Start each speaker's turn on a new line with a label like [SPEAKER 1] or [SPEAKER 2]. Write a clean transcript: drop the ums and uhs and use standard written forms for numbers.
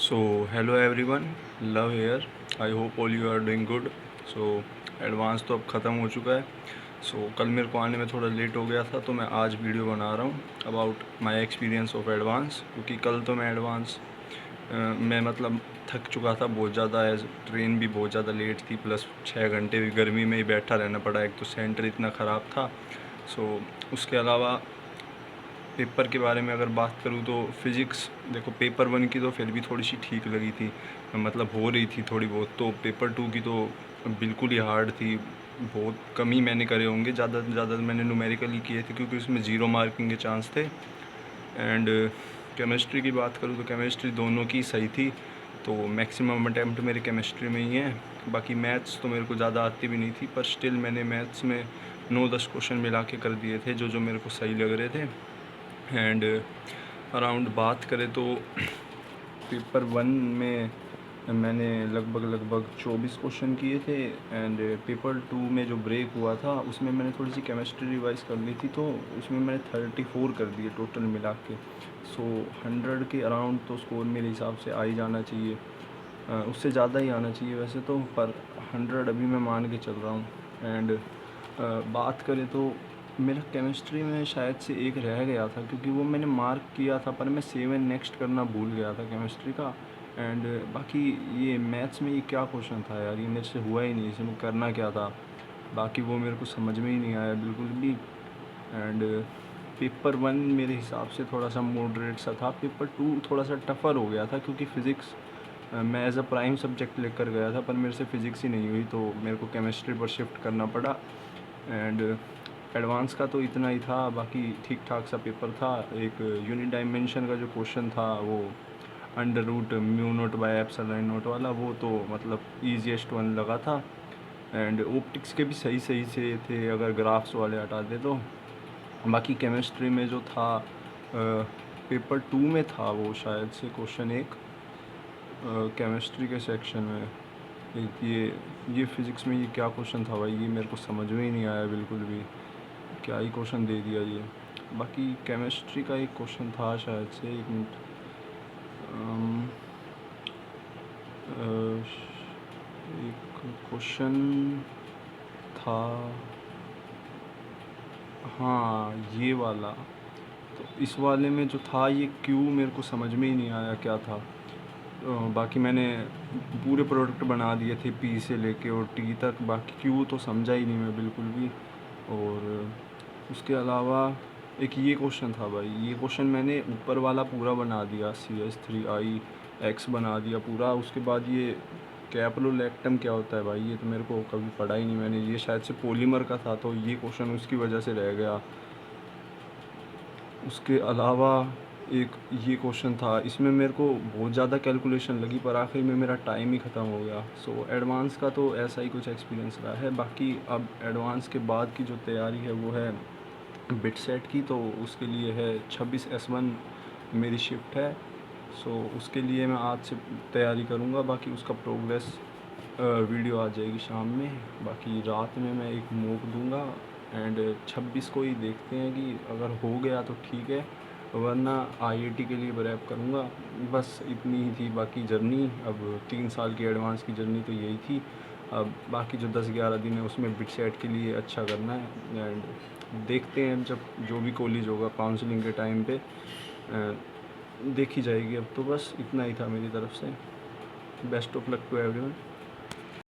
[SPEAKER 1] So hello everyone, love here. I hope all you are doing good. So advance तो अब ख़त्म हो चुका है. कल मेरे को आने में थोड़ा लेट हो गया था, तो मैं आज वीडियो बना रहा हूँ about my experience of advance. क्योंकि कल तो मैं एडवांस मैं मतलब थक चुका था बहुत ज़्यादा. एज ट्रेन भी बहुत ज़्यादा लेट थी, प्लस 6 घंटे भी गर्मी में ही बैठा रहना पड़ा. एक तो सेंटर इतना ख़राब था. उसके अलावा पेपर के बारे में अगर बात करूँ तो फ़िज़िक्स, देखो पेपर 1 की तो फिर भी थोड़ी सी ठीक लगी थी, मतलब हो रही थी थोड़ी बहुत. तो पेपर 2 की तो बिल्कुल ही हार्ड थी. बहुत कम ही मैंने करे होंगे, ज़्यादा से ज़्यादा मैंने न्यूमेरिकली किए थे, क्योंकि उसमें 0 मार्किंग के चांस थे. एंड केमिस्ट्री की बात करूँ तो केमिस्ट्री दोनों की सही थी. तो मैक्सिमम अटैम्प्ट मेरे केमिस्ट्री में ही है. बाकी मैथ्स तो मेरे को ज़्यादा आती भी नहीं थी, पर स्टिल मैंने मैथ्स में 9-10 क्वेश्चन मिला के कर दिए थे जो जो मेरे को सही लग रहे थे. एंड अराउंड बात करें तो पेपर 1 में मैंने लगभग 24 क्वेश्चन किए थे. एंड पेपर 2 में जो ब्रेक हुआ था उसमें मैंने थोड़ी सी केमिस्ट्री रिवाइज कर ली थी, तो उसमें मैंने 34 कर दिए टोटल मिला के. 100 के अराउंड तो स्कोर मेरे हिसाब से आ ही जाना चाहिए. उससे ज़्यादा ही आना चाहिए वैसे तो, पर 100 अभी मैं मान के चल रहा हूँ. एंड बात करें तो मेरा केमिस्ट्री में शायद से एक रह गया था, क्योंकि वो मैंने मार्क किया था, पर मैं 7 नेक्स्ट करना भूल गया था केमिस्ट्री का. एंड बाकी ये मैथ्स में ये क्या क्वेश्चन था यार, ये मेरे से हुआ ही नहीं. इसमें करना क्या था, बाकी वो मेरे को समझ में ही नहीं आया बिल्कुल भी. एंड पेपर 1 मेरे हिसाब से थोड़ा सा मॉडरेट सा था. पेपर 2 थोड़ा सा टफ़र हो गया था, क्योंकि फ़िज़िक्स मैं एज़ अ प्राइम सब्जेक्ट लेकर गया था, पर मेरे से फ़िज़िक्स ही नहीं हुई, तो मेरे को केमिस्ट्री पर शिफ्ट करना पड़ा. एंड एडवांस का तो इतना ही था. बाकी ठीक ठाक सा पेपर था. एक यूनिट डायमेंशन का जो क्वेश्चन था वो under root mu naught by epsilon naught वाला, वो तो मतलब ईजीएस्ट वन लगा था. एंड ऑप्टिक्स के भी सही सही से थे अगर ग्राफ्स वाले हटा दे तो. बाकी केमिस्ट्री में जो था पेपर 2 में था वो शायद से क्वेश्चन एक केमिस्ट्री के सेक्शन में. एक ये फ़िज़िक्स में ये क्या क्वेश्चन था भाई, ये मेरे को समझ में ही नहीं आया बिल्कुल भी. क्या ही क्वेश्चन दे दिया ये. बाकी केमिस्ट्री का एक क्वेश्चन था शायद से, एक मिनट, एक क्वेश्चन था, हाँ ये वाला. तो इस वाले में जो था ये क्यू मेरे को समझ में ही नहीं आया क्या था. बाकी मैंने पूरे प्रोडक्ट बना दिए थे पी से लेके और टी तक. बाकी क्यू तो समझा ही नहीं मैं बिल्कुल भी. और उसके अलावा एक ये क्वेश्चन था भाई, ये क्वेश्चन मैंने ऊपर वाला पूरा बना दिया, CH3I बना दिया पूरा. उसके बाद ये कैप्रोलैक्टम क्या होता है भाई, ये तो मेरे को कभी पढ़ा ही नहीं मैंने. ये शायद से पॉलीमर का था, तो ये क्वेश्चन उसकी वजह से रह गया. उसके अलावा एक ये क्वेश्चन था, इसमें मेरे को बहुत ज़्यादा कैलकुलेशन लगी, पर आखिर में मेरा टाइम ही ख़त्म हो गया. एडवांस का तो ऐसा ही कुछ एक्सपीरियंस रहा है. बाकी अब एडवांस के बाद की जो तैयारी है वो है बिट सेट की. तो उसके लिए है 26S1 मेरी शिफ्ट है. उसके लिए मैं आज से तैयारी करूँगा. बाकी उसका प्रोग्रेस वीडियो आ जाएगी शाम में. बाकी रात में मैं एक मॉक दूंगा. एंड 26 को ही देखते हैं कि अगर हो गया तो ठीक है, वरना IIT के लिए प्रेप करूँगा. बस इतनी ही थी बाकी जर्नी. अब 3 साल की एडवांस की जर्नी तो यही थी. अब बाकी जो 10-11 दिन है उसमें बिट सेट के लिए अच्छा करना है. एंड देखते हैं जब जो भी कॉलेज होगा काउंसलिंग के टाइम पे देखी जाएगी. अब तो बस इतना ही था मेरी तरफ से. Best of luck to everyone.